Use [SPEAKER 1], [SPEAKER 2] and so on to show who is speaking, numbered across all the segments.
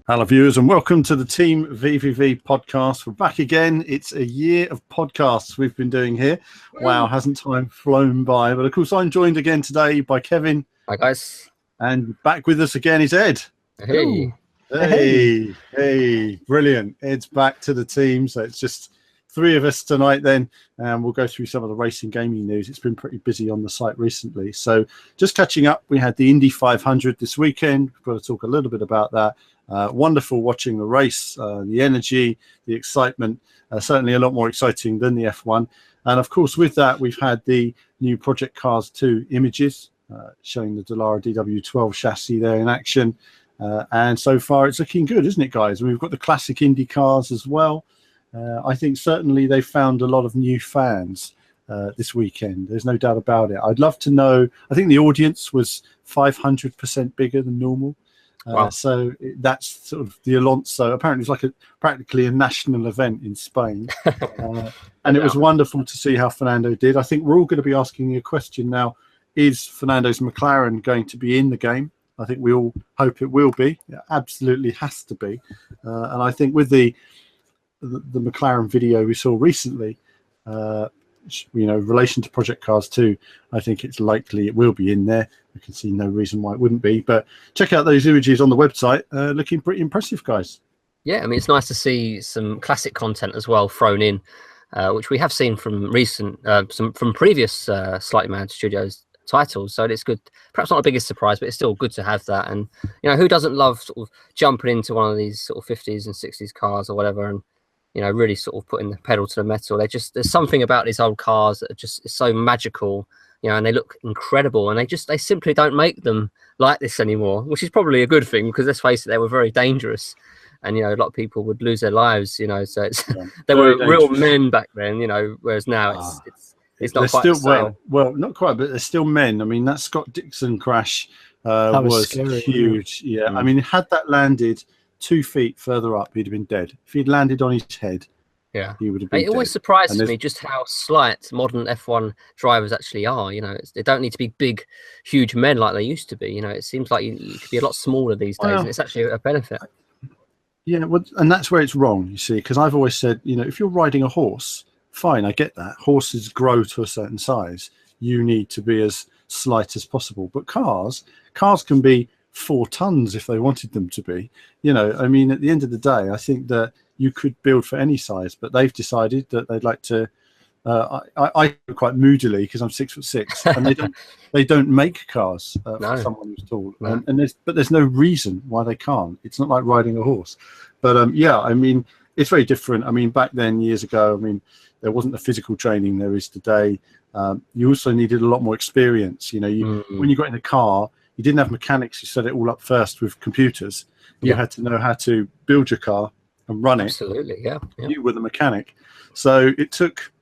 [SPEAKER 1] Hello viewers and welcome to the Team VVV podcast. We're back again. It's a year of podcasts we've been doing here. Wow, hasn't time flown by? But of course I'm joined again today by Kevin.
[SPEAKER 2] Hi guys.
[SPEAKER 1] And back with us again is Ed.
[SPEAKER 2] Hey.
[SPEAKER 1] Hey, brilliant. Ed's back to the team. So it's just three of us tonight then. And we'll go through some of the racing gaming news. It's been pretty busy on the site recently. So just catching up, we had the Indy 500 this weekend. We've got to talk a little bit about that. Wonderful watching the race, the energy, the excitement, certainly a lot more exciting than the F1. And of course, with that, we've had the new Project Cars 2 images showing the Dallara DW12 chassis there in action. And so far, it's looking good, isn't it, guys? We've got the classic Indy cars as well. I think certainly they found a lot of new fans this weekend. There's no doubt about it. I'd love to know. I think the audience was 500% bigger than normal.
[SPEAKER 2] Wow.
[SPEAKER 1] So that's sort of the Alonso. Apparently, it's like practically a national event in Spain, and it was wonderful to see how Fernando did. I think we're all going to be asking you a question now: is Fernando's McLaren going to be in the game? I think we all hope it will be. It absolutely has to be. And I think with the McLaren video we saw recently, relation to Project Cars 2, I think it's likely it will be in there. I can see no reason why it wouldn't be. But check out those images on the website. Looking pretty impressive, guys.
[SPEAKER 2] Yeah, I mean, it's nice to see some classic content as well thrown in, which we have seen from from previous Slightly Mad Studios titles. So it's good. Perhaps not the biggest surprise, but it's still good to have that. And who doesn't love sort of jumping into one of these sort of 50s and 60s cars or whatever, and really sort of putting the pedal to the metal. There's something about these old cars that is so magical, and they look incredible, and they simply don't make them like this anymore, which is probably a good thing, because let's face it, they were very dangerous, and a lot of people would lose their lives, so it's they were real men back then, whereas now it's not quite
[SPEAKER 1] still,
[SPEAKER 2] the same.
[SPEAKER 1] well, not quite, but they're still men. I mean, that Scott Dixon crash was scary, huge. Yeah, I mean, had that landed 2 feet further up, he'd have been dead. If he'd landed on his head, he would have been dead.
[SPEAKER 2] It always surprises me just how slight modern F1 drivers actually are. They don't need to be big, huge men like they used to be. It seems like you could be a lot smaller these days, and it's actually a benefit.
[SPEAKER 1] Yeah, well, and that's where it's wrong, you see, because I've always said, if you're riding a horse, fine, I get that. Horses grow to a certain size. You need to be as slight as possible. But cars can be 4 tons if they wanted them to be. I mean, at the end of the day, I think that you could build for any size, but they've decided that they'd like to. I go quite moodily because I'm 6'6", and they don't make cars for someone who's tall. No. But there's no reason why they can't. It's not like riding a horse. But I mean, it's very different. I mean, back then, years ago, I mean, there wasn't the physical training there is today. You also needed a lot more experience. When you got in the car, you didn't have mechanics who set it all up first with computers. You had to know how to build your car and run it.
[SPEAKER 2] Absolutely, yeah.
[SPEAKER 1] You were the mechanic. So it took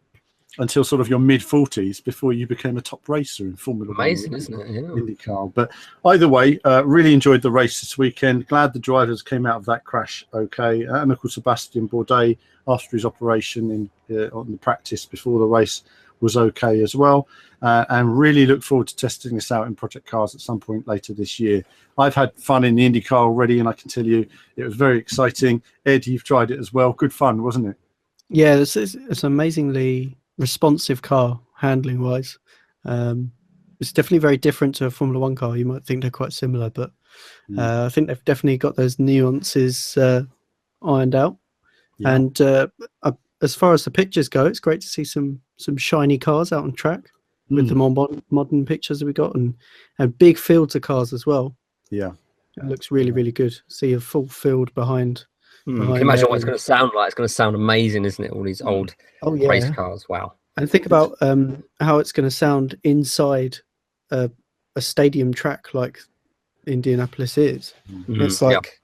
[SPEAKER 1] until sort of your mid-40s before you became a top racer in Formula 1.
[SPEAKER 2] Amazing, isn't it? Yeah.
[SPEAKER 1] IndyCar. But either way, really enjoyed the race this weekend. Glad the drivers came out of that crash okay. And of course, Sebastian Bourdais, after his operation on the practice before the race, was okay as well, and really look forward to testing this out in Project Cars at some point later this year. I've had fun in the IndyCar already, and I can tell you it was very exciting. Ed, you've tried it as well. Good fun, wasn't it?
[SPEAKER 3] Yeah, it's an amazingly responsive car, handling wise. It's definitely very different to a Formula 1 car. You might think they're quite similar, but I think they've definitely got those nuances ironed out. Yeah. And as far as the pictures go, it's great to see some shiny cars out on track with the more modern pictures that we got, and big fields of cars as well.
[SPEAKER 1] Yeah,
[SPEAKER 3] it looks really, really good. See a full field behind.
[SPEAKER 2] Can you imagine what it's going to sound like? It's going to sound amazing, isn't it? All these old race cars. Wow.
[SPEAKER 3] And think about how it's going to sound inside a stadium track like Indianapolis is. It's like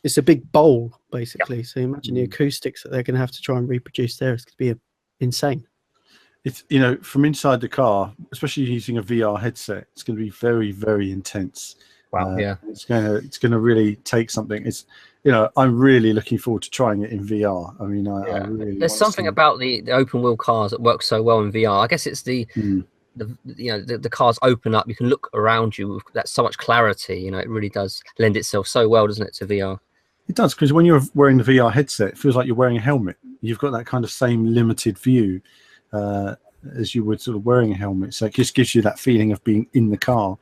[SPEAKER 3] it's a big bowl, basically. Yeah. So imagine the acoustics that they're going to have to try and reproduce there. It's going to be insane.
[SPEAKER 1] It's from inside the car, especially using a VR headset, it's going to be very, very intense.
[SPEAKER 2] Wow. Yeah.
[SPEAKER 1] It's going to really take something. It's I'm really looking forward to trying it in VR. I mean, I really
[SPEAKER 2] there's something about the open wheel cars that works so well in VR. I guess it's the the cars open up. You can look around you. That's so much clarity. You know, it really does lend itself so well, doesn't it, to VR?
[SPEAKER 1] It does, because when you're wearing the VR headset, it feels like you're wearing a helmet. You've got that kind of same limited view as you would sort of wearing a helmet. So it just gives you that feeling of being in the car.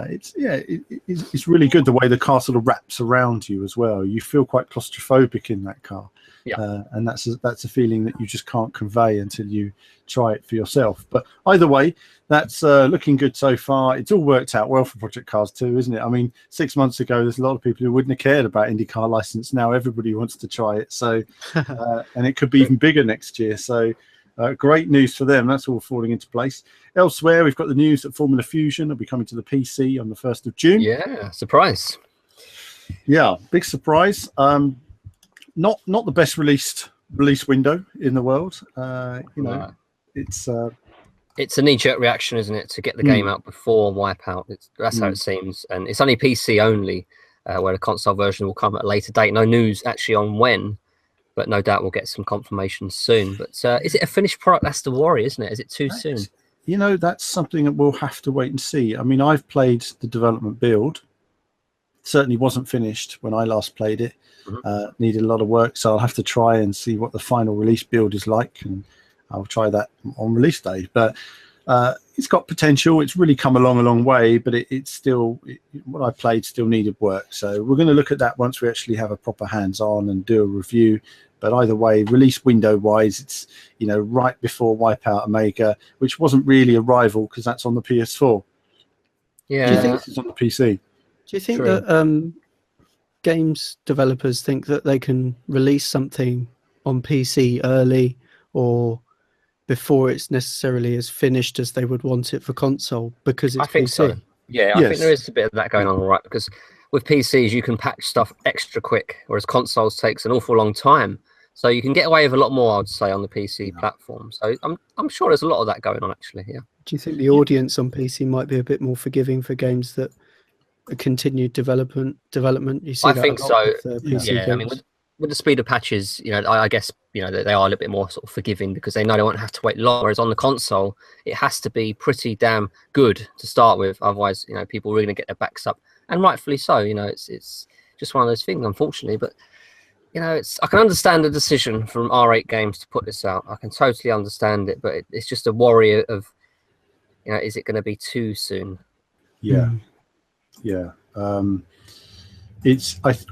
[SPEAKER 1] It's really good the way the car sort of wraps around you as well. You feel quite claustrophobic in that car.
[SPEAKER 2] Yeah.
[SPEAKER 1] And that's a feeling that you just can't convey until you try it for yourself. But either way, that's looking good so far. It's all worked out well for Project Cars 2, isn't it? I mean, 6 months ago, there's a lot of people who wouldn't have cared about IndyCar license. Now everybody wants to try it. So, and it could be even bigger next year. So great news for them. That's all falling into place. Elsewhere, we've got the news that Formula Fusion will be coming to the PC on the 1st of June.
[SPEAKER 2] Yeah, surprise.
[SPEAKER 1] Yeah, big surprise. Not the best release window in the world. It's
[SPEAKER 2] a knee-jerk reaction, isn't it, to get the game out before Wipeout? That's how it seems, and it's only PC only, where the console version will come at a later date. No news actually on when, but no doubt we'll get some confirmation soon. But is it a finished product? That's the worry, isn't it? Is it too soon?
[SPEAKER 1] You know, that's something that we'll have to wait and see. I mean, I've played the development build. Certainly wasn't finished when I last played it. Needed a lot of work, so I'll have to try and see what the final release build is like, and I'll try that on release day. But it's got potential. It's really come along a long way, but it's still, what I played still needed work. So we're going to look at that once we actually have a proper hands-on and do a review. But either way, release window-wise, it's, you know, right before Wipeout Omega, which wasn't really a rival because that's on the PS4.
[SPEAKER 2] Yeah,
[SPEAKER 1] Do you think it's on the PC?
[SPEAKER 3] Do you think that games developers think that they can release something on PC early or before it's necessarily as finished as they would want it for console because it's
[SPEAKER 2] I think
[SPEAKER 3] PC?
[SPEAKER 2] so. Yeah, I think there is a bit of that going on, right? Because with PCs, you can patch stuff extra quick, whereas consoles takes an awful long time. So you can get away with a lot more, I'd say, on the PC platform. So I'm sure there's a lot of that going on, actually. Yeah.
[SPEAKER 3] Do you think the audience on PC might be a bit more forgiving for games that are continued development? You see
[SPEAKER 2] I
[SPEAKER 3] that
[SPEAKER 2] think
[SPEAKER 3] a lot
[SPEAKER 2] so.
[SPEAKER 3] with, PC
[SPEAKER 2] yeah,
[SPEAKER 3] games.
[SPEAKER 2] I mean, with the speed of patches, you know, I guess, you know, they are a little bit more sort of forgiving because they know they won't have to wait long. Whereas on the console, it has to be pretty damn good to start with. Otherwise, you know, people are really going to get their backs up, and rightfully so. You know, it's just one of those things, unfortunately. But you know, I can understand the decision from R8 Games to put this out. I can totally understand it, but it's just a worry of, you know, is it going to be too soon?
[SPEAKER 1] Yeah, yeah. I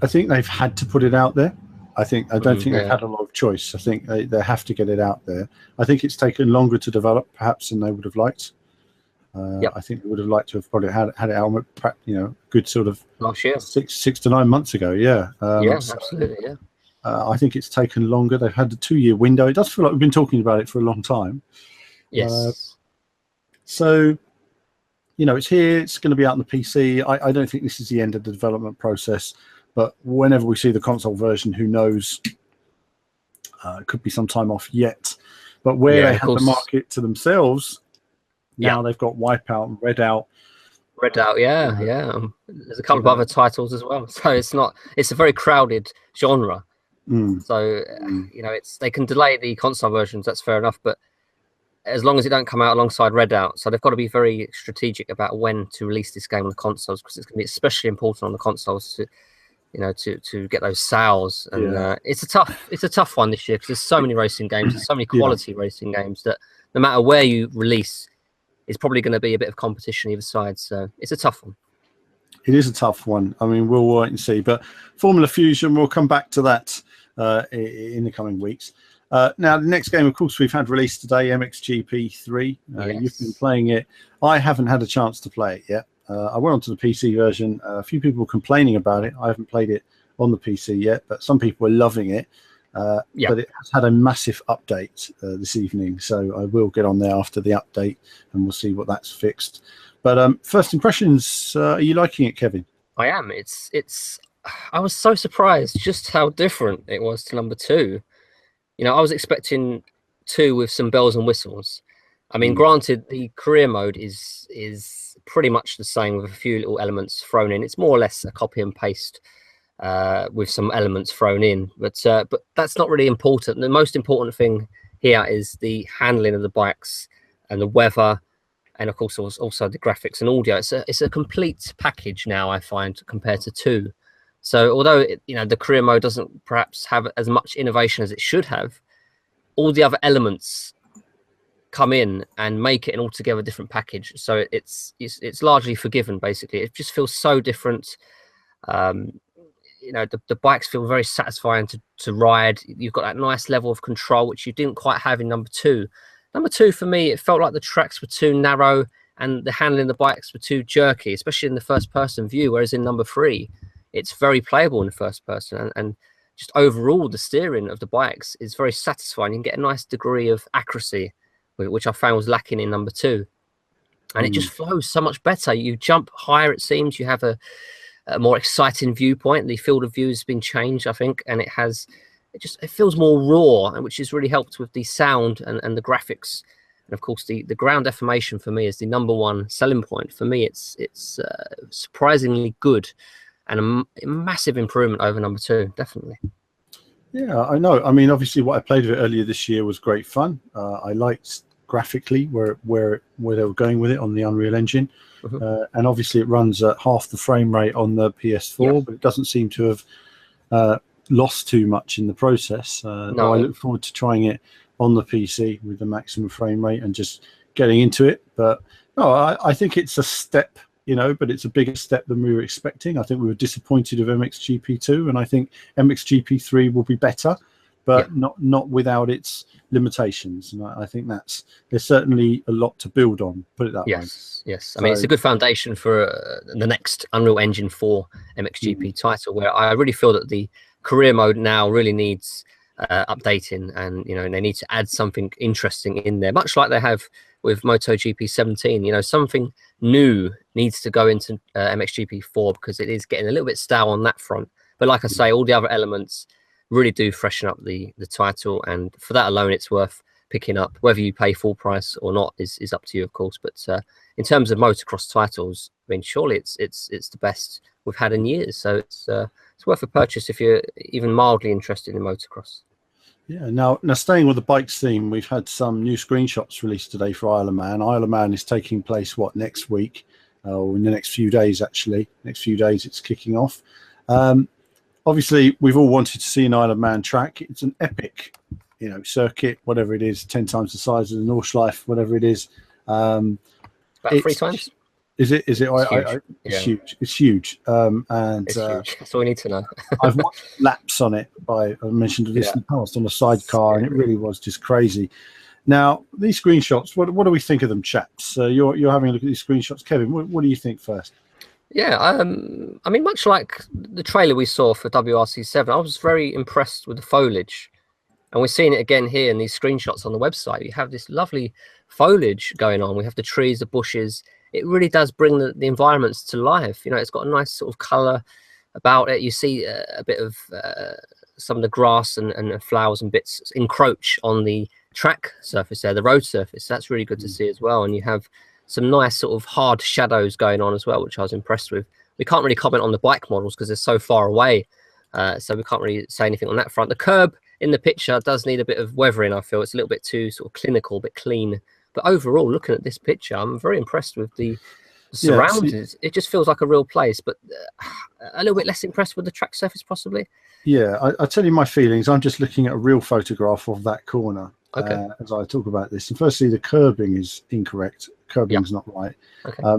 [SPEAKER 1] think they've had to put it out there. I don't think they've had a lot of choice. I think they have to get it out there. I think it's taken longer to develop, perhaps, than they would have liked. I think they would have liked to have probably had it out, you know, good sort of
[SPEAKER 2] last year,
[SPEAKER 1] 6 to 9 months ago. Yeah,
[SPEAKER 2] absolutely. Yeah.
[SPEAKER 1] I think it's taken longer. They've had the 2-year window. It does feel like we've been talking about it for a long time.
[SPEAKER 2] Yes.
[SPEAKER 1] So, you know, it's here. It's going to be out on the PC. I don't think this is the end of the development process. But whenever we see the console version, who knows? It could be some time off yet. But where they had the market to themselves, now they've got Wipeout and Redout.
[SPEAKER 2] Yeah. There's a couple of other titles as well. So it's a very crowded genre. So, you know, they can delay the console versions. That's fair enough. But as long as it don't come out alongside Redout, so they've got to be very strategic about when to release this game on the consoles, because it's going to be especially important on the consoles to, you know, to get those sales. And it's a tough one this year because there's so many racing games, there's so many quality racing games that no matter where you release, it's probably going to be a bit of competition either side. So it's a tough one.
[SPEAKER 1] It is a tough one. I mean, we'll wait and see. But Formula Fusion, we'll come back to that in the coming weeks. Now, the next game, of course, we've had released today, MXGP 3. You've been playing it. I haven't had a chance to play it yet. I went onto the PC version. A few people were complaining about it. I haven't played it on the PC yet, but some people are loving it. But it has had a massive update this evening, so I will get on there after the update, and we'll see what that's fixed. But first impressions, are you liking it, Kevin?
[SPEAKER 2] I am. I was so surprised just how different it was to number 2. You know, I was expecting 2 with some bells and whistles. I mean, granted, the career mode is pretty much the same with a few little elements thrown in. It's more or less a copy and paste with some elements thrown in, but that's not really important. The most important thing here is the handling of the bikes and the weather and of course also the graphics and audio. It's a complete package now, I find, compared to 2. So although the career mode doesn't perhaps have as much innovation as it should have, all the other elements come in and make it an altogether different package. So it's largely forgiven, basically. It just feels so different. The bikes feel very satisfying to ride. You've got that nice level of control, which you didn't quite have in number 2. Number 2, for me, it felt like the tracks were too narrow and the handling of the bikes were too jerky, especially in the first person view, whereas in number 3, it's very playable in the first person. And just overall, the steering of the bikes is very satisfying. You can get a nice degree of accuracy, which I found was lacking in number 2. And it just flows so much better. You jump higher, it seems. You have a more exciting viewpoint. The field of view has been changed, I think, and it feels more raw, which has really helped with the sound and the graphics. And of course, the ground deformation for me is the number 1 selling point. For me, it's surprisingly good and a massive improvement over number 2, definitely.
[SPEAKER 1] Yeah, I know. I mean, obviously, what I played with it earlier this year was great fun. I liked graphically where they were going with it on the Unreal Engine. And obviously it runs at half the frame rate on the PS4, but it doesn't seem to have lost too much in the process. No. I look forward to trying it on the PC with the maximum frame rate and just getting into it. But no, I think it's a step, but it's a bigger step than we were expecting. I think we were disappointed of MXGP2, and I think MXGP3 will be better, but not without its limitations. And I think there's certainly a lot to build on, put it that way.
[SPEAKER 2] Yes. I mean, it's a good foundation for the next Unreal Engine 4 MXGP title, where I really feel that the career mode now really needs updating, and they need to add something interesting in there, much like they have with MotoGP 17. Something new needs to go into MXGP 4 because it is getting a little bit stale on that front. But like I say, all the other elements really do freshen up the title, and for that alone, it's worth picking up. Whether you pay full price or not is up to you, of course. But in terms of motocross titles, I mean, surely it's the best we've had in years. So it's worth a purchase if you're even mildly interested in motocross.
[SPEAKER 1] Yeah. Now staying with the bikes theme, we've had some new screenshots released today for Isle of Man. Isle of Man is taking place next week, or in the next few days. Actually, next few days it's kicking off. Obviously, we've all wanted to see an Isle of Man track. It's an epic, circuit, whatever it is, 10 times the size of the Nordschleife, whatever it is.
[SPEAKER 2] About 3 times.
[SPEAKER 1] Is it? It's huge. It's huge. And
[SPEAKER 2] it's huge. That's all we need to know.
[SPEAKER 1] I've watched laps on it. I mentioned this in the past on a sidecar, and it really was just crazy. Now, these screenshots, what do we think of them, chaps? You're having a look at these screenshots. Kevin, what do you think first?
[SPEAKER 2] Yeah, I mean, much like the trailer we saw for WRC7, I was very impressed with the foliage. And we're seeing it again here in these screenshots on the website. You have this lovely foliage going on. We have the trees, the bushes. It really does bring the environments to life. It's got a nice sort of color about it. You see a bit of some of the grass and flowers and bits encroach on the track surface there, the road surface. That's really good to see as well. And you have some nice sort of hard shadows going on as well, which I was impressed with. We can't really comment on the bike models because they're so far away. So we can't really say anything on that front. The curb in the picture does need a bit of weathering, I feel. It's a little bit too sort of clinical, a bit clean. But overall, looking at this picture, I'm very impressed with the surroundings. It just feels like a real place, but a little bit less impressed with the track surface, possibly.
[SPEAKER 1] Yeah, I'll tell you my feelings. I'm just looking at a real photograph of that corner as I talk about this. And firstly, the curbing is incorrect. Curbing's not right.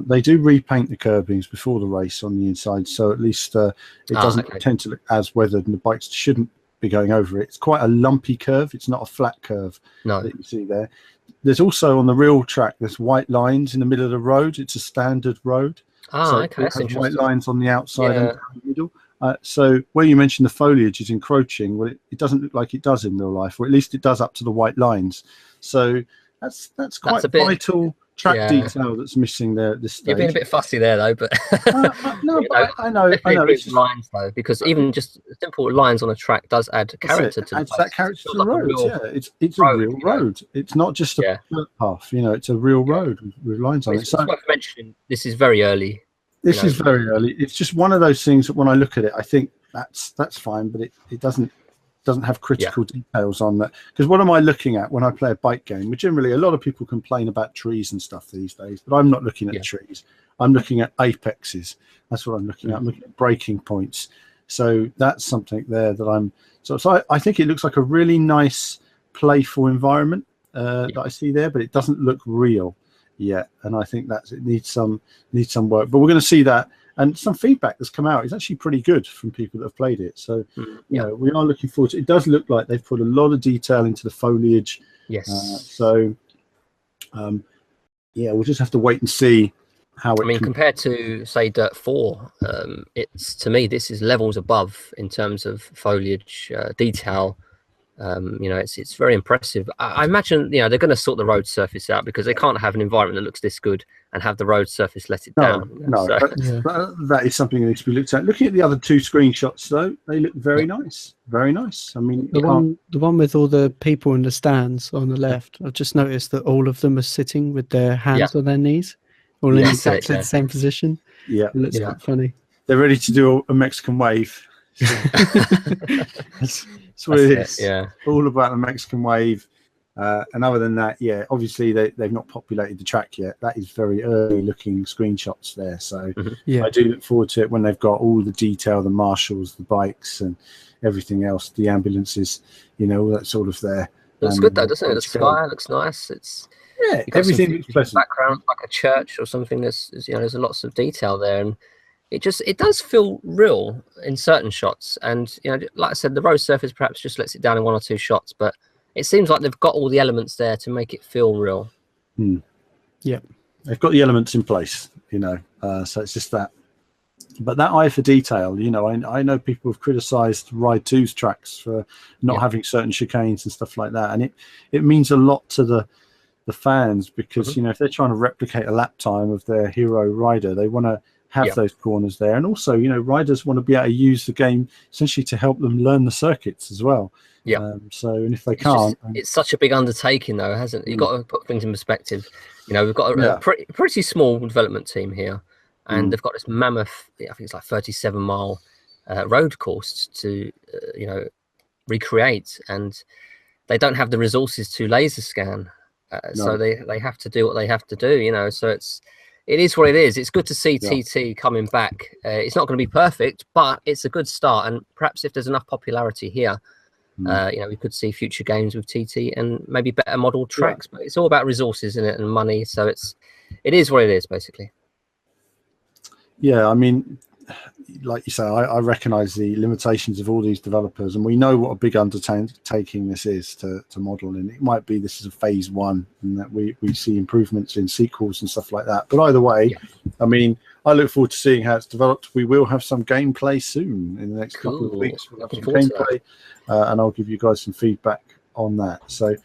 [SPEAKER 1] They do repaint the curbings before the race on the inside, so at least it doesn't tend to look as weathered, and the bikes shouldn't be going over it. It's quite a lumpy curve. It's not a flat curve that you see there. There's also on the real track, there's white lines in the middle of the road. It's a standard road.
[SPEAKER 2] That's
[SPEAKER 1] it has
[SPEAKER 2] interesting.
[SPEAKER 1] White lines on the outside and the middle. So where you mentioned the foliage is encroaching, well, it doesn't look like it does in real life, or at least it does up to the white lines. So that's quite vital track detail that's missing there at this stage.
[SPEAKER 2] You're being a bit fussy there, though, but
[SPEAKER 1] I know. It's
[SPEAKER 2] lines though, because even just simple lines on a track does add character to
[SPEAKER 1] adds that character to the road. It's a real road. It's not just a path. It's a real road with lines on it.
[SPEAKER 2] So worth mentioning, this is very early.
[SPEAKER 1] This is very early. It's just one of those things that when I look at it, I think that's fine, but it doesn't doesn't have critical details on that. Because what am I looking at when I play a bike game? Well, generally, a lot of people complain about trees and stuff these days, but I'm not looking at trees. I'm looking at apexes. That's what I'm looking at. I'm looking at breaking points. So that's something there that I'm. So I think it looks like a really nice, playful environment that I see there, but it doesn't look real yet. And I think it needs some work. But we're going to see that. And some feedback that's come out is actually pretty good from people that have played it. So, you know, we are looking forward to it. It does look like they've put a lot of detail into the foliage.
[SPEAKER 2] Yes.
[SPEAKER 1] We'll just have to wait and see how it.
[SPEAKER 2] I mean, compared to say Dirt 4, it's, to me, this is levels above in terms of foliage detail. You know, it's very impressive. I imagine, you know, they're going to sort the road surface out, because they can't have an environment that looks this good and have the road surface let it down.
[SPEAKER 1] That is something that needs to be looked at. Looking at the other two screenshots, though, they look very nice. Very nice. I mean,
[SPEAKER 3] the one with all the people in the stands on the left, I've just noticed that all of them are sitting with their hands on their knees, all in exactly the same position. Yeah, it looks quite funny.
[SPEAKER 1] They're ready to do a Mexican wave. That's what it is. All about the Mexican wave. And other than that, obviously they've not populated the track yet. That is very early looking screenshots there. So I do look forward to it when they've got all the detail, the marshals, the bikes and everything else, the ambulances, you know, all that sort of there.
[SPEAKER 2] Looks good though, doesn't it? The sky looks nice. It's
[SPEAKER 1] everything looks pleasant.
[SPEAKER 2] Background like a church or something. There's lots of detail there, and it does feel real in certain shots. And you know, like I said, the road surface perhaps just lets it down in one or two shots, but it seems like they've got all the elements there to make it feel real.
[SPEAKER 1] Yeah, they've got the elements in place, you know. So it's just that. But that eye for detail, you know, I know people have criticised Ride 2's tracks for not having certain chicanes and stuff like that, and it means a lot to the fans, because you know, if they're trying to replicate a lap time of their hero rider, they want to have those corners there. And also, you know, riders want to be able to use the game essentially to help them learn the circuits as well. And if they can't,
[SPEAKER 2] it's such a big undertaking though, hasn't it? You've got to put things in perspective. You know, we've got a pretty small development team here, and they've got this mammoth, I think it's like 37-mile road course to you know, recreate, and they don't have the resources to laser scan, so they have to do what they have to do, you know. So it is what it is. It's good to see TT coming back. It's not going to be perfect, but it's a good start. And perhaps if there's enough popularity here, you know, we could see future games with TT and maybe better model tracks. But it's all about resources, isn't it, and money. So it is what it is, basically.
[SPEAKER 1] Yeah, I mean, like you say, I recognise the limitations of all these developers, and we know what a big undertaking this is to model. And it might be this is a phase 1, and that we see improvements in sequels and stuff like that. But either way, I mean, I look forward to seeing how it's developed. We will have some gameplay soon in the next couple of weeks. We'll have some gameplay, and I'll give you guys some feedback on that. So,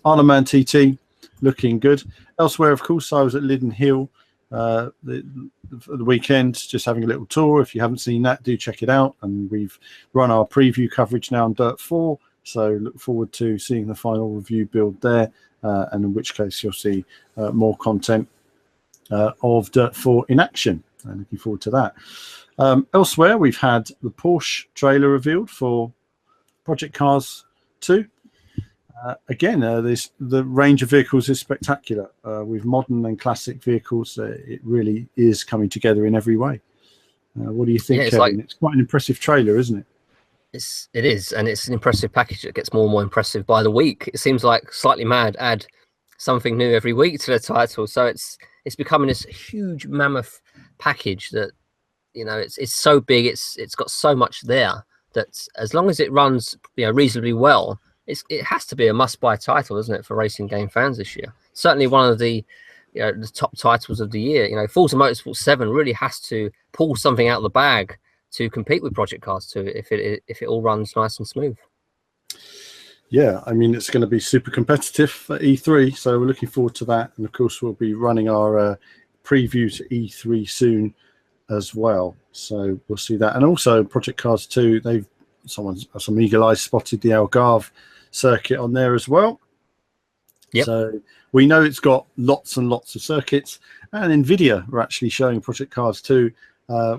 [SPEAKER 1] Isle of Man TT looking good. Elsewhere, of course, I was at Liddon Hill the weekend, just having a little tour. If you haven't seen that, do check it out. And we've run our preview coverage now on Dirt 4, so look forward to seeing the final review build there, and in which case you'll see more content of Dirt 4 in action. And looking forward to that. Elsewhere, we've had the Porsche trailer revealed for Project Cars 2. Again, the range of vehicles is spectacular. With modern and classic vehicles, it really is coming together in every way. What do you think, Kevin? It's quite an impressive trailer, isn't it?
[SPEAKER 2] It is, and it's an impressive package that gets more and more impressive by the week. It seems like Slightly Mad add something new every week to the title, so it's becoming this huge mammoth package that, you know, it's so big, it's got so much there that as long as it runs, you know, reasonably well, it has to be a must-buy title, isn't it, for racing game fans this year? Certainly one of the, you know, the top titles of the year. You know, Forza Motorsport 7 really has to pull something out of the bag to compete with Project Cars 2 if it all runs nice and smooth.
[SPEAKER 1] Yeah, I mean, it's going to be super competitive for E3, so we're looking forward to that. And of course, we'll be running our preview to E3 soon as well, so we'll see that. And also Project Cars 2, some eagle eyes spotted the Algarve circuit on there as well. So we know it's got lots and lots of circuits, and Nvidia are actually showing Project Cars 2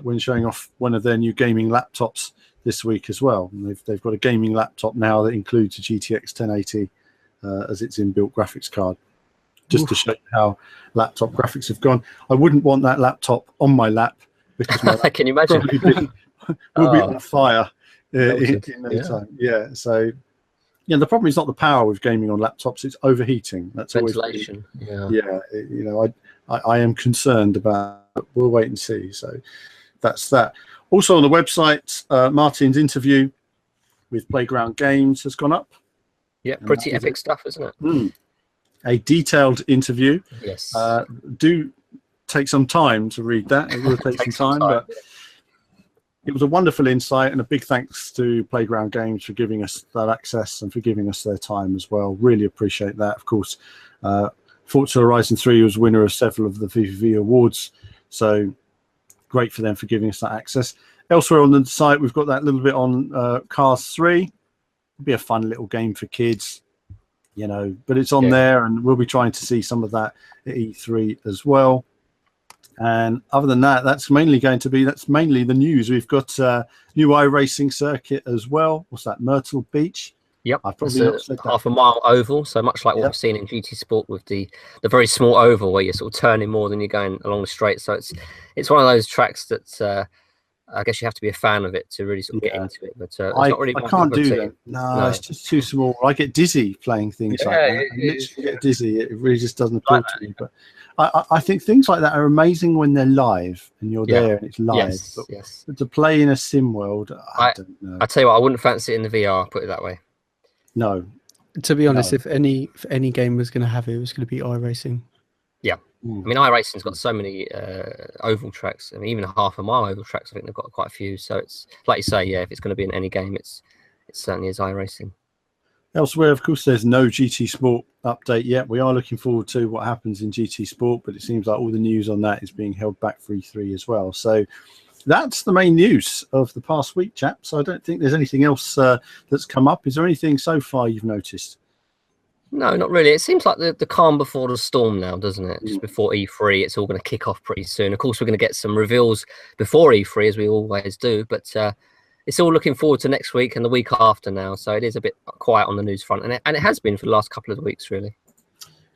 [SPEAKER 1] when showing off one of their new gaming laptops this week as well. And they've got a gaming laptop now that includes a GTX 1080 as its inbuilt graphics card. Just to show you how laptop graphics have gone. I wouldn't want that laptop on my lap because my lap
[SPEAKER 2] can you imagine?
[SPEAKER 1] will be on fire in no
[SPEAKER 2] yeah.
[SPEAKER 1] time. Yeah. So yeah, the problem is not the power with gaming on laptops; it's overheating. That's
[SPEAKER 2] Ventilation.
[SPEAKER 1] yeah. You know, I am concerned about. We'll wait and see. So that's that. Also on the website, Martin's interview with Playground Games has gone up.
[SPEAKER 2] Yeah, pretty epic stuff, isn't it?
[SPEAKER 1] Mm. A detailed interview.
[SPEAKER 2] Yes.
[SPEAKER 1] Do take some time to read that. It will take some time, but it was a wonderful insight, and a big thanks to Playground Games for giving us that access and for giving us their time as well. Really appreciate that. Of course, Forza Horizon 3 was winner of several of the VVV awards, so great for them for giving us that access. Elsewhere on the site, we've got that little bit on Cars 3. It'll be a fun little game for kids, you know, but it's on there, and we'll be trying to see some of that at E3 as well. And other than that, that's mainly the news. We've got new iRacing circuit as well. What's that? Myrtle Beach.
[SPEAKER 2] Yep,
[SPEAKER 1] I've probably not said that.
[SPEAKER 2] half a mile oval, so much like what we've seen in GT Sport with the very small oval where you're sort of turning more than you're going along the straight. So it's one of those tracks that I guess you have to be a fan of it to really sort of get into it. But it's not really.
[SPEAKER 1] I can't do that. No, it's just too small. I get dizzy playing things like that. I literally get dizzy. It really just doesn't appeal to me. But I think things like that are amazing when they're live and you're there and it's live. But to play in a sim world, I don't know.
[SPEAKER 2] I tell you what, I wouldn't fancy it in the VR. Put it that way.
[SPEAKER 1] No.
[SPEAKER 3] To be honest, if any game was going to have it, it was going to be iRacing.
[SPEAKER 2] Yeah. I mean, iRacing's got so many oval tracks. I mean, even a half a mile oval tracks, I think they've got quite a few. So it's like you say, yeah, if it's going to be in any game, it certainly is iRacing.
[SPEAKER 1] Elsewhere, of course, there's no GT Sport update yet. We are looking forward to what happens in GT Sport, but it seems like all the news on that is being held back for E3 as well. So that's the main news of the past week, chaps. I don't think there's anything else that's come up. Is there anything so far you've noticed?
[SPEAKER 2] No, not really. It seems like the calm before the storm now, doesn't it? Just before E3, it's all going to kick off pretty soon. Of course, we're going to get some reveals before E3, as we always do, but it's all looking forward to next week and the week after now. So it is a bit quiet on the news front, and it has been for the last couple of weeks, really.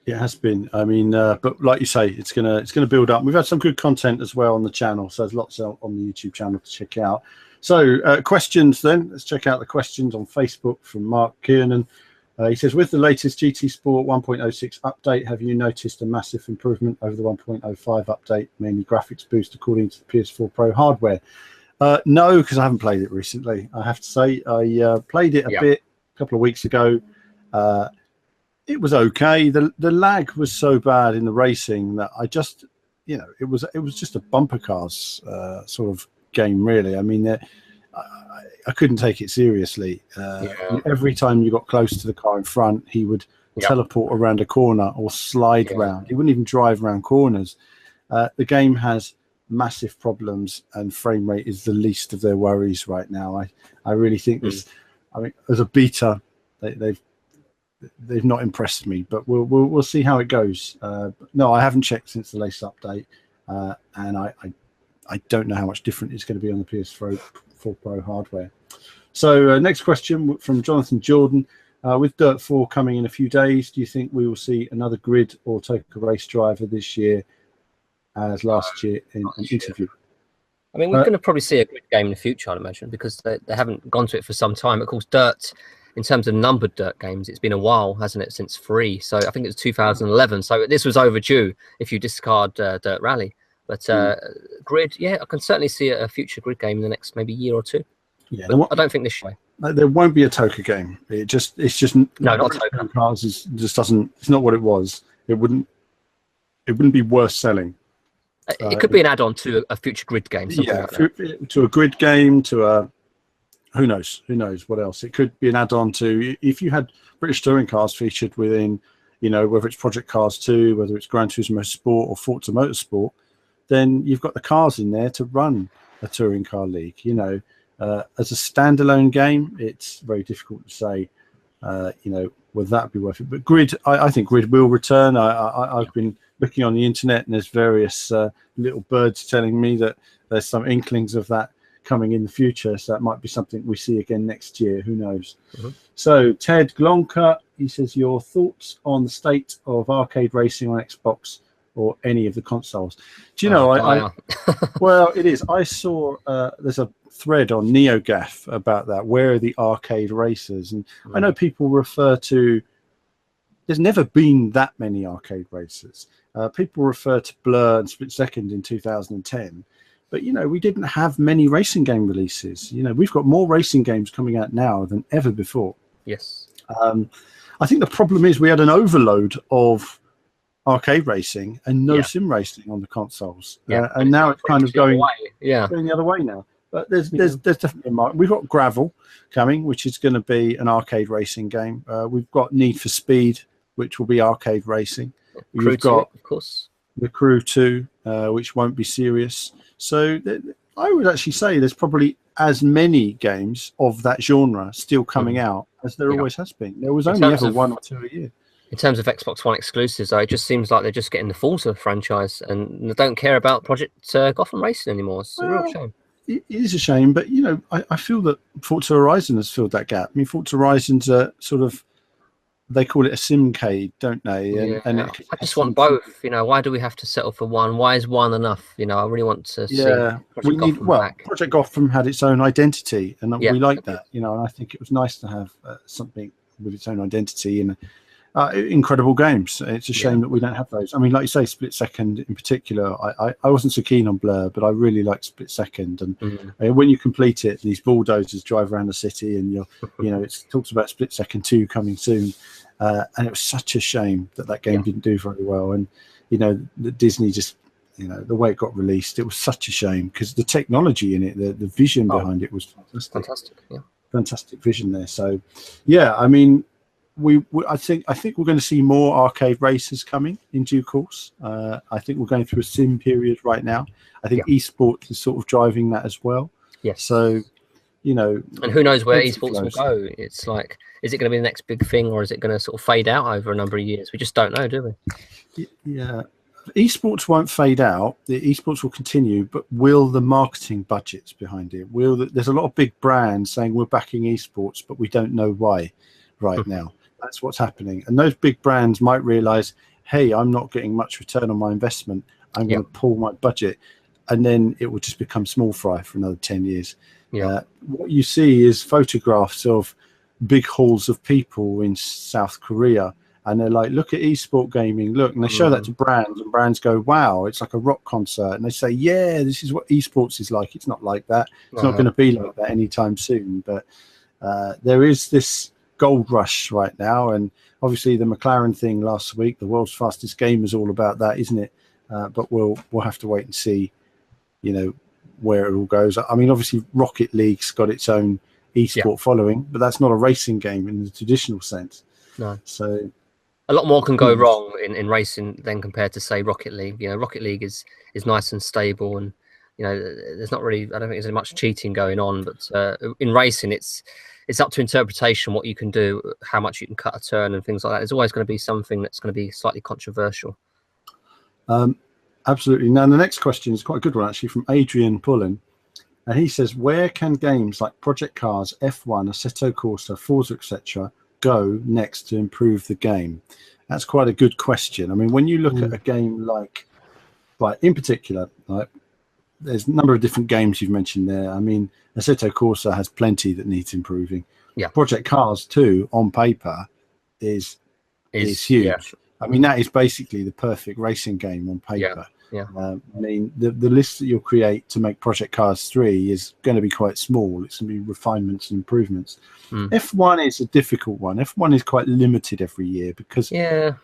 [SPEAKER 1] It has been. I mean, but like you say, it's gonna build up. We've had some good content as well on the channel, so there's lots on the YouTube channel to check out. So questions then. Let's check out the questions on Facebook from Mark Kiernan. He says, with the latest GT Sport 1.06 update, have you noticed a massive improvement over the 1.05 update, mainly graphics boost according to the PS4 Pro hardware? No, because I haven't played it recently. I have to say, I played it a bit a couple of weeks ago. It was okay. The lag was so bad in the racing that I just, you know, it was just a bumper cars sort of game, really. I mean, I couldn't take it seriously. Every time you got close to the car in front, he would teleport around a corner or slide around. He wouldn't even drive around corners. The game has massive problems, and frame rate is the least of their worries right now. I really think this. I mean, as a beta, they've not impressed me, but we'll see how it goes. No, I haven't checked since the latest update, and I don't know how much different it's going to be on the PS4 Pro hardware. So next question from Jonathan Jordan. With Dirt 4 coming in a few days, do you think we will see another grid or Toka race driver this year as last year in an interview?
[SPEAKER 2] I mean, we're going to probably see a grid game in the future, I'd imagine, because they haven't gone to it for some time. Of course, Dirt, in terms of numbered Dirt games, it's been a while, hasn't it, since 3. So I think it was 2011. So this was overdue if you discard Dirt Rally. But grid, yeah, I can certainly see a future grid game in the next maybe year or two. Yeah, I don't think this way.
[SPEAKER 1] There won't be a Toka game. It's just no,
[SPEAKER 2] not Toka.
[SPEAKER 1] Cars just doesn't. It's not what it was. It wouldn't be worth selling.
[SPEAKER 2] It could be an add-on to a future grid game.
[SPEAKER 1] Yeah, like to a grid game, to a who knows what else. It could be an add-on to, if you had British touring cars featured within, you know, whether it's Project Cars 2, whether it's Gran Turismo Sport or Forza Motorsport, then you've got the cars in there to run a touring car league. You know, as a standalone game, it's very difficult to say, you know, would that be worth it? But grid, I think grid will return. I've been looking on the internet, and there's various little birds telling me that there's some inklings of that coming in the future. So that might be something we see again next year. Who knows? So Ted Glonka, he says, your thoughts on the state of arcade racing on Xbox or any of the consoles? Do you know, well, it is. I saw there's a thread on NeoGAF about that. Where are the arcade racers? And I know people refer to, there's never been that many arcade racers. People refer to Blur and Split Second in 2010. But, you know, we didn't have many racing game releases. You know, we've got more racing games coming out now than ever before.
[SPEAKER 2] Yes.
[SPEAKER 1] I think the problem is we had an overload of arcade racing and no sim racing on the consoles. And now it's kind of going the other way now. But there's definitely a market. We've got Gravel coming, which is going to be an arcade racing game. We've got Need for Speed, which will be arcade racing.
[SPEAKER 2] We've got, of course,
[SPEAKER 1] the Crew 2, which won't be serious. So I would actually say there's probably as many games of that genre still coming out as there always has been. There was only ever one or two a year.
[SPEAKER 2] In terms of Xbox One exclusives, though, it just seems like they're just getting the Forza franchise and they don't care about Project Gotham Racing anymore. It's a real shame.
[SPEAKER 1] It is a shame, but, you know, I feel that Forza Horizon has filled that gap. I mean, Forza Horizon's a sort of, they call it a simcade, don't they? And
[SPEAKER 2] I just want both. You know, why do we have to settle for one? Why is one enough? You know, I really want to see Project Gotham back. Project
[SPEAKER 1] Gotham had its own identity, and we like that. You know, and I think it was nice to have something with its own identity and incredible games. It's a shame that we don't have those. I mean, like you say, Split Second in particular, I wasn't so keen on Blur, but I really liked Split Second. And when you complete it, these bulldozers drive around the city, and you know, it talks about Split Second 2 coming soon. And it was such a shame that game didn't do very well. And, you know, that Disney just, you know, the way it got released, it was such a shame because the technology in it, the vision behind it was fantastic. Fantastic vision there. So, yeah, I mean, I think we're going to see more arcade races coming in due course. I think we're going through a sim period right now. I think esports is sort of driving that as well.
[SPEAKER 2] Yes.
[SPEAKER 1] So, you know,
[SPEAKER 2] and who knows where esports will go? It's like, is it going to be the next big thing, or is it going to sort of fade out over a number of years? We just don't know, do we?
[SPEAKER 1] Yeah, esports won't fade out. The esports will continue, but will the marketing budgets behind it? There's a lot of big brands saying we're backing esports, but we don't know why right now. That's what's happening, and those big brands might realize, hey, I'm not getting much return on my investment. I'm going to pull my budget, and then it will just become small fry for another 10 years. What you see is photographs of big halls of people in South Korea, and they're like, look at esport gaming, look, and they show that to brands, and brands go, wow, it's like a rock concert, and they say, yeah, this is what esports is like. It's not like that. It's not going to be like that anytime soon. But there is this gold rush right now, and obviously the McLaren thing last week, the world's fastest game, is all about that, isn't it? But we'll have to wait and see, you know, where it all goes. I mean, obviously Rocket League's got its own esport following, but that's not a racing game in the traditional sense. No. So
[SPEAKER 2] a lot more can go wrong in racing than compared to, say, Rocket League. You know, Rocket League is nice and stable, and, you know, there's not really, I don't think there's much cheating going on, but in racing it's up to interpretation what you can do, how much you can cut a turn and things like that. There's always going to be something that's going to be slightly controversial.
[SPEAKER 1] Absolutely. Now, the next question is quite a good one, actually, from Adrian Pullen. And he says, where can games like Project Cars, F1, Assetto Corsa, Forza, etc. go next to improve the game? That's quite a good question. I mean, when you look at a game like, in particular, there's a number of different games you've mentioned there. I mean, Assetto Corsa has plenty that needs improving.
[SPEAKER 2] Yeah.
[SPEAKER 1] Project Cars 2, on paper, is huge. Yeah. I mean, that is basically the perfect racing game on paper.
[SPEAKER 2] Yeah.
[SPEAKER 1] I mean, the list that you'll create to make Project Cars 3 is going to be quite small. It's going to be refinements and improvements. F1 is a difficult one. F1 is quite limited every year because you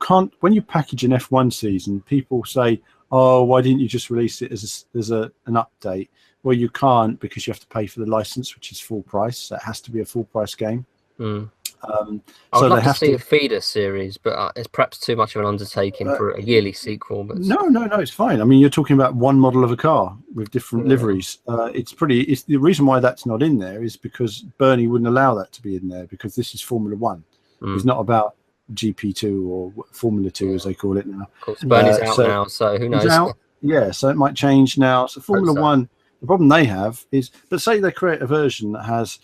[SPEAKER 1] can't. When you package an F1 season, people say, "Oh, why didn't you just release it as an update?" Well, you can't, because you have to pay for the license, which is full price. So it has to be a full price game.
[SPEAKER 2] I would love to see a feeder series, but it's perhaps too much of an undertaking for a yearly sequel. But
[SPEAKER 1] no, it's fine. I mean, you're talking about one model of a car with different liveries. It's the reason why that's not in there is because Bernie wouldn't allow that to be in there, because this is Formula One. It's not about GP2 or Formula 2 as they call it now.
[SPEAKER 2] Of course, Bernie's out now, so who knows?
[SPEAKER 1] Yeah, so it might change now. So Formula One, The problem they have is, but say they create a version that has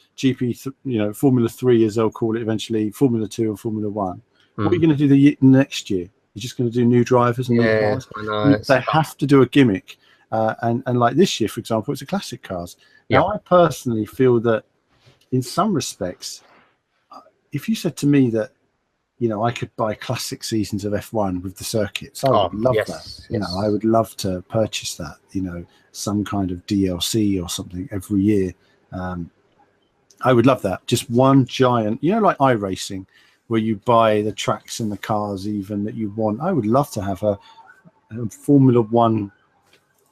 [SPEAKER 1] Formula 3, as they'll call it eventually, Formula 2 and Formula 1. What are you going to do the next year? You're just going to do new drivers and new cars?
[SPEAKER 2] I know.
[SPEAKER 1] They have to do a gimmick. And like this year, for example, it's a classic cars. Now, I personally feel that in some respects, if you said to me that, I could buy classic seasons of F1 with the circuits, I would love that. I would love to purchase that, some kind of DLC or something every year. I would love that. Just one giant, like iRacing, where you buy the tracks and the cars even that you want. I would love to have a Formula 1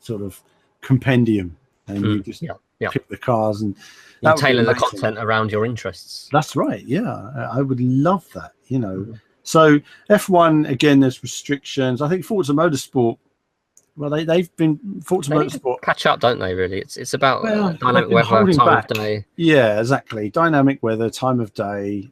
[SPEAKER 1] sort of compendium, and you just pick the cars and
[SPEAKER 2] you tailor the content around your interests.
[SPEAKER 1] That's right. Yeah, I would love that. So F1 again, there's restrictions. I think Forza Motorsport. Well, they've been Forza Motorsport
[SPEAKER 2] catch up, don't they? Really, it's about dynamic weather, time of day.
[SPEAKER 1] Yeah, exactly. Dynamic weather, time of day.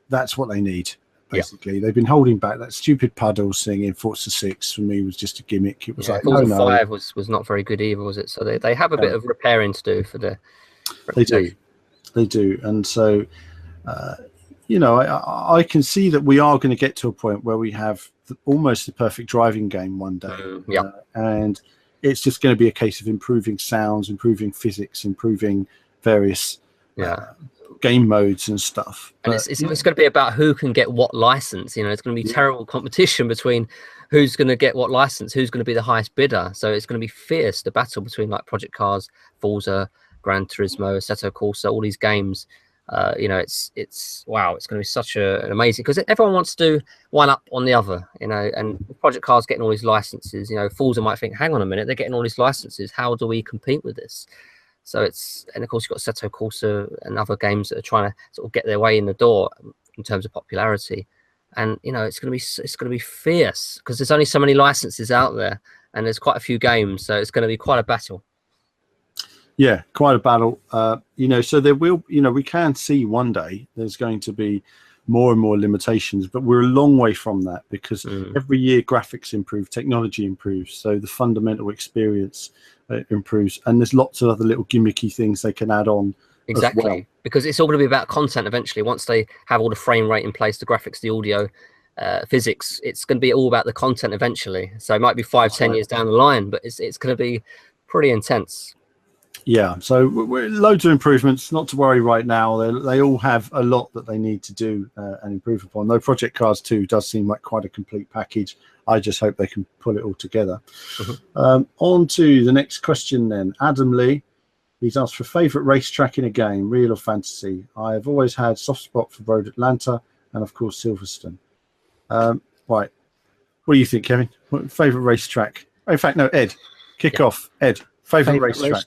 [SPEAKER 1] That's what they need. Basically, they've been holding back. That stupid Puddles thing in Forza 6 for me was just a gimmick. It was like
[SPEAKER 2] Forza 5 was not very good either, was it? So they have a bit of repairing to do for the.
[SPEAKER 1] They do, and so I can see that we are going to get to a point where we have almost the perfect driving game one day. And it's just going to be a case of improving sounds, improving physics, improving various game modes and stuff.
[SPEAKER 2] And it's going to be about who can get what license. It's going to be terrible competition between who's going to get what license, who's going to be the highest bidder. So it's going to be fierce, the battle between like Project Cars, Forza, Gran Turismo, Assetto Corsa, all these games. It's wow, it's going to be such an amazing, because everyone wants to do one up on the other, and Project Cars getting all these licenses. Forza might think, hang on a minute, they're getting all these licenses, how do we compete with this? So and of course you've got Assetto Corsa and other games that are trying to sort of get their way in the door in terms of popularity. And it's going to be fierce, because there's only so many licenses out there, and there's quite a few games, so it's going to be quite a battle.
[SPEAKER 1] Yeah, quite a battle. So there will, we can see one day there's going to be more and more limitations, but we're a long way from that, because every year graphics improve, technology improves, so the fundamental experience improves, and there's lots of other little gimmicky things they can add on.
[SPEAKER 2] Exactly,
[SPEAKER 1] as well.
[SPEAKER 2] Because it's all going to be about content eventually. Once they have all the frame rate in place, the graphics, the audio, physics, it's going to be all about the content eventually. So it might be 5-10 years down the line, but it's going to be pretty intense.
[SPEAKER 1] Yeah, so we're loads of improvements, not to worry right now. They all have a lot that they need to do and improve upon. Though Project Cars 2 does seem like quite a complete package. I just hope they can pull it all together. On to the next question then. Adam Lee, he's asked for favourite racetrack in a game, real or fantasy. I've always had soft spot for Road Atlanta and, of course, Silverstone. Right, what do you think, Kevin? Favourite racetrack? In fact, no, Ed, kick off. Ed, favourite racetrack.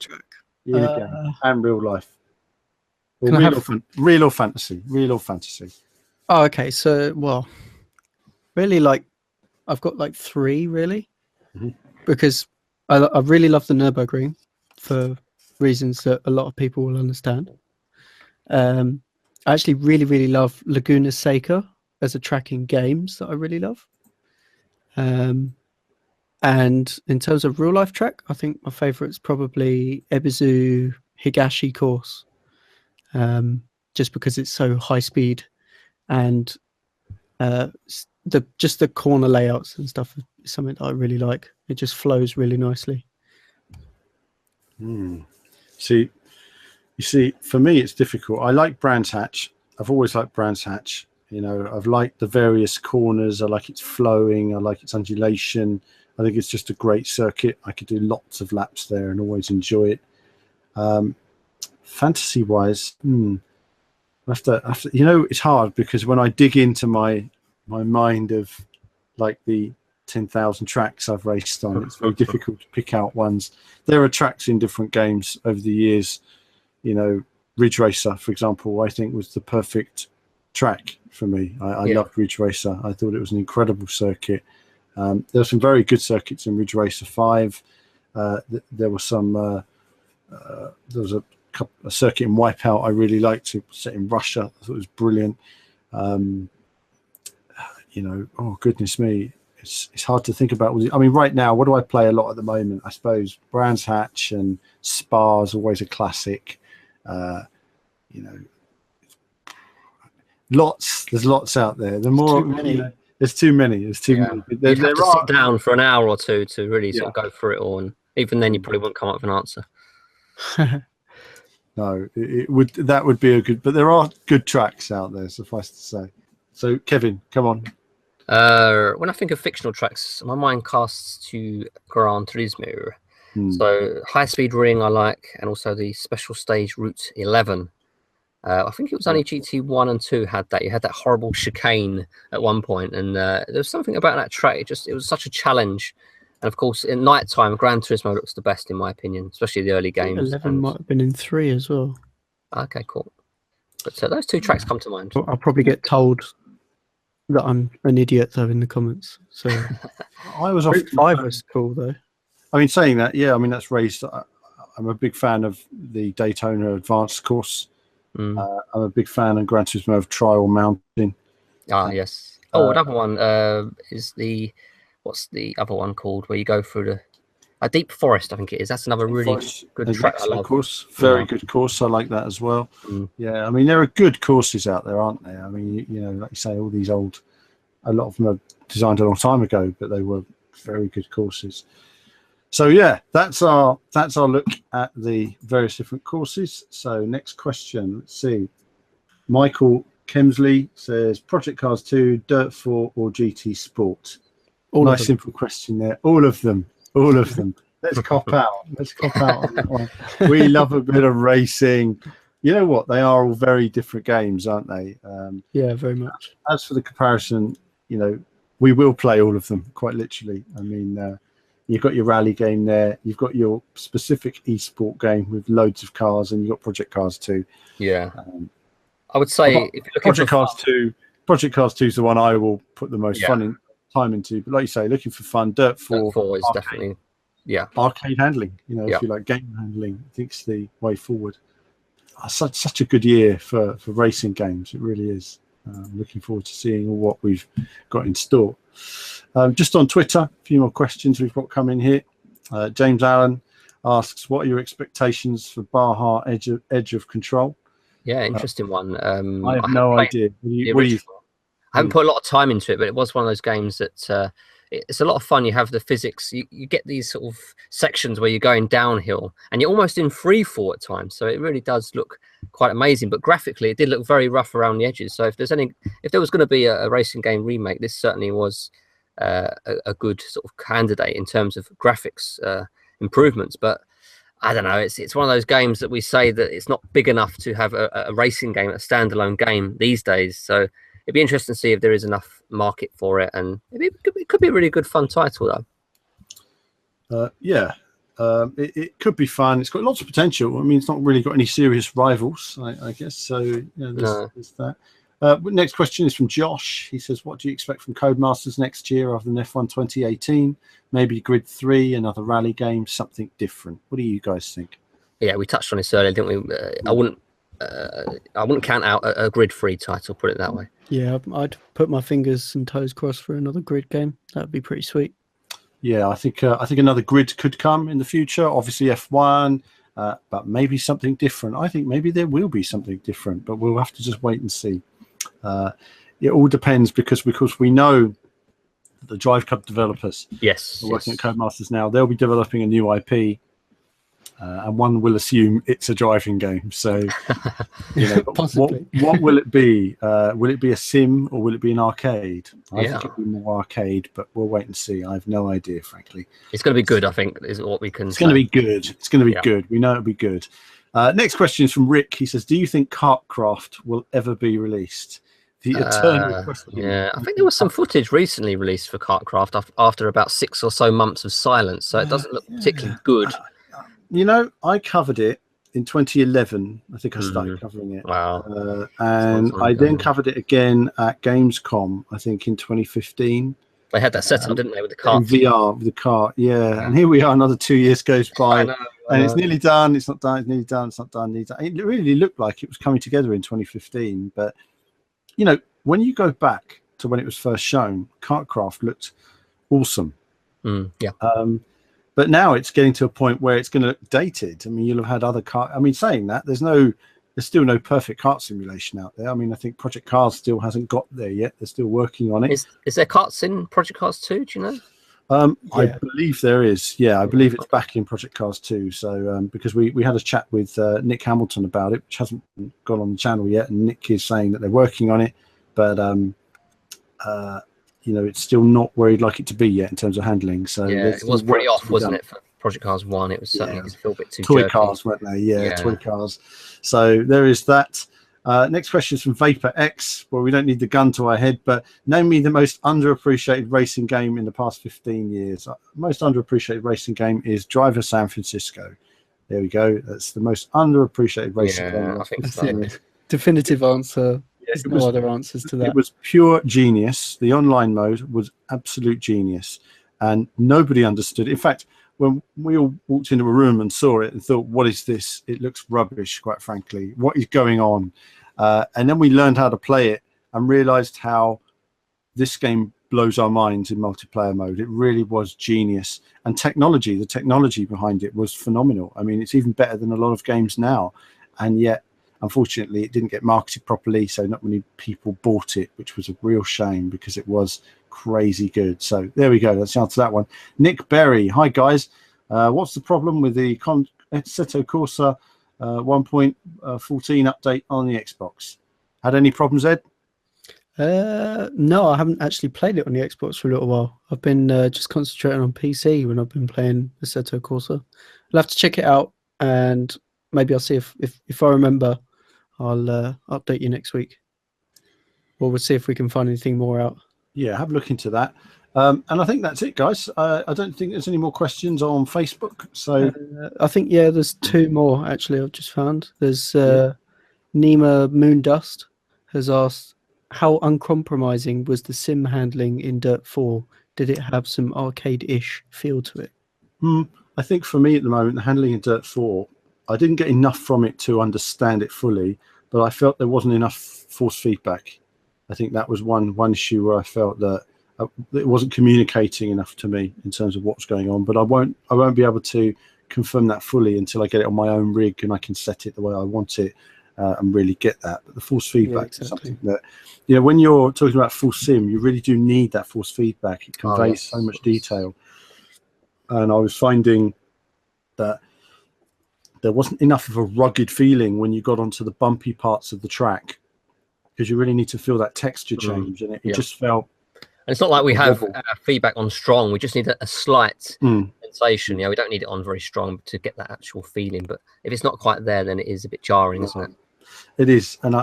[SPEAKER 1] In a game and real life. Or real or fantasy? Real or fantasy?
[SPEAKER 3] Oh, okay. So, really, I've got like 3 really, because I really love the Nürburgring for reasons that a lot of people will understand. I actually really, really love Laguna Seca as a track in games that I really love. And in terms of real life track, I think my favourite is probably Ebisu Higashi course, just because it's so high speed, and just the corner layouts and stuff is something that I really like. It just flows really nicely.
[SPEAKER 1] See, you see, for me it's difficult. I like Brands Hatch. I've always liked Brands Hatch. I've liked the various corners. I like its flowing. I like its undulation. I think it's just a great circuit. I could do lots of laps there and always enjoy it. Fantasy wise, after it's hard, because when I dig into my mind of like the 10,000 tracks I've raced on, it's very difficult to pick out ones. There are tracks in different games over the years. Ridge Racer, for example, I think was the perfect track for me. I loved Ridge Racer. I thought it was an incredible circuit. There were some very good circuits in Ridge Racer 5. There was some. There was a circuit in Wipeout I really liked, set in Russia. I thought it was brilliant. Oh goodness me, it's hard to think about. I mean, right now, what do I play a lot at the moment? I suppose Brands Hatch and Spa is always a classic. You know, there's lots out there. The more, there's too many. There's too many.
[SPEAKER 2] You'd have to sit down for an hour or two to really sort of go through it all, and even then, you probably wouldn't come up with an answer.
[SPEAKER 1] No, that would be a good. But there are good tracks out there, suffice to say. So, Kevin, come on.
[SPEAKER 2] When I think of fictional tracks, my mind casts to Gran Turismo. So High Speed Ring I like, and also the special stage Route 11. I think it was only GT1 and 2 had that. You had that horrible chicane at one point, and there was something about that track. It was such a challenge. And of course, in night time, Gran Turismo looks the best in my opinion, especially the early games.
[SPEAKER 3] 11 might have been in 3 as well.
[SPEAKER 2] Okay, cool. But those two tracks come to mind.
[SPEAKER 3] I'll probably get told that I'm an idiot though in the comments. So
[SPEAKER 1] I was
[SPEAKER 3] Route 5 was cool though.
[SPEAKER 1] I mean, saying that, yeah, I mean that's raised. I'm a big fan of the Daytona Advanced course. I'm a big fan of Gran Turismo of Trial Mountain.
[SPEAKER 2] Ah, yes. Oh, another one is what's the other one called where you go through a deep forest? I think it is. That's another really good track. I love.
[SPEAKER 1] Course, very good course. I like that as well. Yeah, I mean there are good courses out there, aren't there? I mean, you know, like you say, all these a lot of them are designed a long time ago, but they were very good courses. So yeah, that's our look at the various different courses. So next question, let's see. Michael Kemsley says Project Cars 2, Dirt 4 or GT Sport? Nice simple question there. All of them. Let's cop out. On that one. We love a bit of racing. You know what? They are all very different games, aren't they?
[SPEAKER 3] Yeah, very much.
[SPEAKER 1] As for the comparison, you know, we will play all of them quite literally. I mean, you've got your rally game there. You've got your specific esport game with loads of cars, and you've got Project Cars 2. Yeah.
[SPEAKER 2] I would say if you're looking
[SPEAKER 1] Project Cars 2, Project Cars 2 is the one I will put the most time into. But like you say, looking for fun, Dirt 4
[SPEAKER 2] is arcade, definitely
[SPEAKER 1] arcade handling. You know, if you like game handling, I think it's the way forward. Such a good year for racing games. It really is. Looking forward to seeing what we've got in store. Just on Twitter, a few more questions we've got coming here. James Allen asks, what are your expectations for Baja Edge of Control?
[SPEAKER 2] Yeah, interesting one.
[SPEAKER 1] I have no idea.
[SPEAKER 2] I haven't put a lot of time into it, but it was one of those games that it's a lot of fun. You have the physics. You get these sort of sections where you're going downhill, and you're almost in free fall at times. So it really does look quite amazing. But graphically, it did look very rough around the edges. So if there was going to be a racing game remake, this certainly was a good sort of candidate in terms of graphics improvements. But I don't know. It's one of those games that we say that it's not big enough to have a racing game, a standalone game these days. So it'd be interesting to see if there is enough market for it, and it could be a really good fun title though.
[SPEAKER 1] It could be fun. It's got lots of potential. I mean, it's not really got any serious rivals, I guess. So there's that. Next question is from Josh. He says, what do you expect from Codemasters next year after the F1 2018? Maybe Grid 3, another rally game, something different. What do you guys think? Yeah,
[SPEAKER 2] we touched on this earlier, didn't we? I wouldn't count out a Grid 3 title, put it that way.
[SPEAKER 3] Yeah, I'd put my fingers and toes crossed for another Grid game. That'd be pretty sweet.
[SPEAKER 1] Yeah, I think another Grid could come in the future. Obviously F1, but maybe something different. I think maybe there will be something different, but we'll have to just wait and see. It all depends because we know the Drive Club developers are working at Codemasters now. They'll be developing a new IP, and one will assume it's a driving game. So, what will it be? Will it be a sim or will it be an arcade? I think it'll be more arcade, but we'll wait and see. I have no idea, frankly.
[SPEAKER 2] It's going to be good, I think, is what we can say.
[SPEAKER 1] It's going to be good. It's going to be good. We know it'll be good. Next question is from Rick. He says, do you think Kartcraft will ever be released? The eternal question.
[SPEAKER 2] Yeah, I think there was some footage recently released for Kartcraft after about 6 or so months of silence, so it doesn't look particularly good.
[SPEAKER 1] You know, I covered it in 2011. I think I started covering it.
[SPEAKER 2] Wow.
[SPEAKER 1] And I then covered it again at Gamescom, I think in 2015.
[SPEAKER 2] They had that set up, didn't they, with the cart?
[SPEAKER 1] In VR, with the cart, yeah. And here we are, another 2 years goes by. And it's nearly done, it's not done, it's nearly done, it's not done, nearly done. It really looked like it was coming together in 2015. But, you know, when you go back to when it was first shown, Kartcraft looked awesome.
[SPEAKER 2] Yeah.
[SPEAKER 1] But now it's getting to a point where it's going to look dated. I mean, you'll have had other car. I mean, saying that, there's still no perfect kart simulation out there. I mean, I think Project Cars still hasn't got there yet. They're still working on it.
[SPEAKER 2] Is there karts in Project Cars 2? Do you know?
[SPEAKER 1] I believe there is. Yeah, I believe it's back in Project Cars 2. So because we had a chat with Nick Hamilton about it, which hasn't gone on the channel yet, and Nick is saying that they're working on it, but you know, it's still not where he'd like it to be yet in terms of handling. So
[SPEAKER 2] yeah, it was pretty off, wasn't it, for Project Cars 1? It was certainly a little bit too
[SPEAKER 1] toy
[SPEAKER 2] jerky.
[SPEAKER 1] cars, weren't they? Yeah, toy cars. So there is that. Next question is from Vapor X. Well, we don't need the gun to our head, but name me the most underappreciated racing game in the past 15 years. Most underappreciated racing game is Driver San Francisco. There we go. That's the most underappreciated racing game.
[SPEAKER 2] I think so.
[SPEAKER 3] Definitive answer.
[SPEAKER 1] Yeah,
[SPEAKER 3] There's no other answers to that.
[SPEAKER 1] It was pure genius. The online mode was absolute genius, and nobody understood. In fact, when we all walked into a room and saw it and thought, what is this? It looks rubbish, quite frankly. What is going on? And then we learned how to play it and realized how this game blows our minds in multiplayer mode. It really was genius. And the technology behind it was phenomenal. I mean, it's even better than a lot of games now. And yet, unfortunately, it didn't get marketed properly, so not many people bought it, which was a real shame because it was crazy good. So there we go. Let's answer that one. Nick Berry. Hi, guys. What's the problem with the Assetto Corsa 1.14 update on the Xbox? Had any problems, Ed?
[SPEAKER 3] No, I haven't actually played it on the Xbox for a little while. I've been just concentrating on PC when I've been playing Assetto Corsa. I'll have to check it out, and maybe I'll see if I remember. I'll update you next week, or we'll see if we can find anything more out.
[SPEAKER 1] Yeah, have a look into that. And I think that's it, guys. I don't think there's any more questions on Facebook. So
[SPEAKER 3] I think, yeah, there's two more actually I've just found. There's Nima Moondust has asked, how uncompromising was the sim handling in Dirt 4? Did it have some arcade-ish feel to it?
[SPEAKER 1] I think for me at the moment, the handling in Dirt 4, I didn't get enough from it to understand it fully, but I felt there wasn't enough force feedback. I think that was one issue where I felt that it wasn't communicating enough to me in terms of what's going on. But I won't be able to confirm that fully until I get it on my own rig and I can set it the way I want it and really get that. But the force feedback is something that, you know, when you're talking about full sim, you really do need that force feedback. It conveys so much detail. And I was finding that there wasn't enough of a rugged feeling when you got onto the bumpy parts of the track, because you really need to feel that texture change, and it just felt.
[SPEAKER 2] And it's not like we have feedback on strong. We just need a slight sensation. Yeah, we don't need it on very strong to get that actual feeling. But if it's not quite there, then it is a bit jarring, isn't it?
[SPEAKER 1] It is, and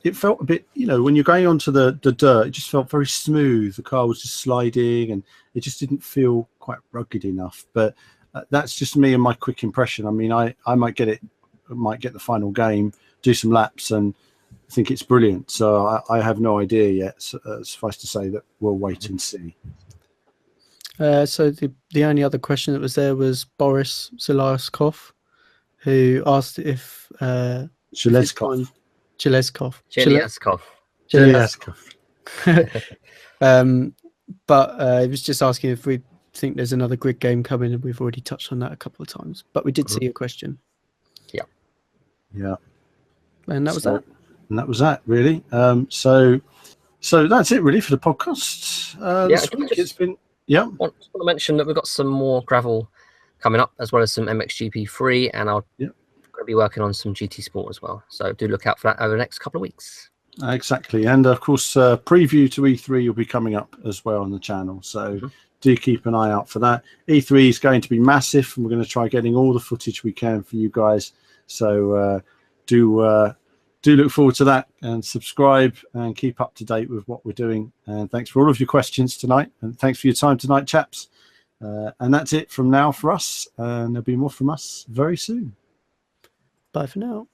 [SPEAKER 1] it felt a bit. You know, when you're going onto the dirt, it just felt very smooth. The car was just sliding, and it just didn't feel quite rugged enough. But that's just me and my quick impression. I mean, I might get the final game, do some laps, and think it's brilliant. So I have no idea yet. Suffice to say that we'll wait and see.
[SPEAKER 3] So the only other question that was there was Boris Zelaskov, who asked if
[SPEAKER 1] Zhelezkov.
[SPEAKER 3] But he was just asking if we think there's another grid game coming, and we've already touched on that a couple of times. But we did see your question.
[SPEAKER 1] Yeah.
[SPEAKER 3] And that was that.
[SPEAKER 1] And that was that, really. So that's it, really, for the podcast. It's been. Yeah.
[SPEAKER 2] I want to mention that we've got some more gravel coming up, as well as some MXGP 3, and I'll be working on some GT Sport as well. So do look out for that over the next couple of weeks.
[SPEAKER 1] Exactly, and of course, preview to E3 will be coming up as well on the channel. So do keep an eye out for that. E3 is going to be massive, and we're going to try getting all the footage we can for you guys. So do look forward to that, and subscribe and keep up to date with what we're doing. And thanks for all of your questions tonight, and thanks for your time tonight, chaps. And that's it from now for us, and there'll be more from us very soon.
[SPEAKER 3] Bye for now.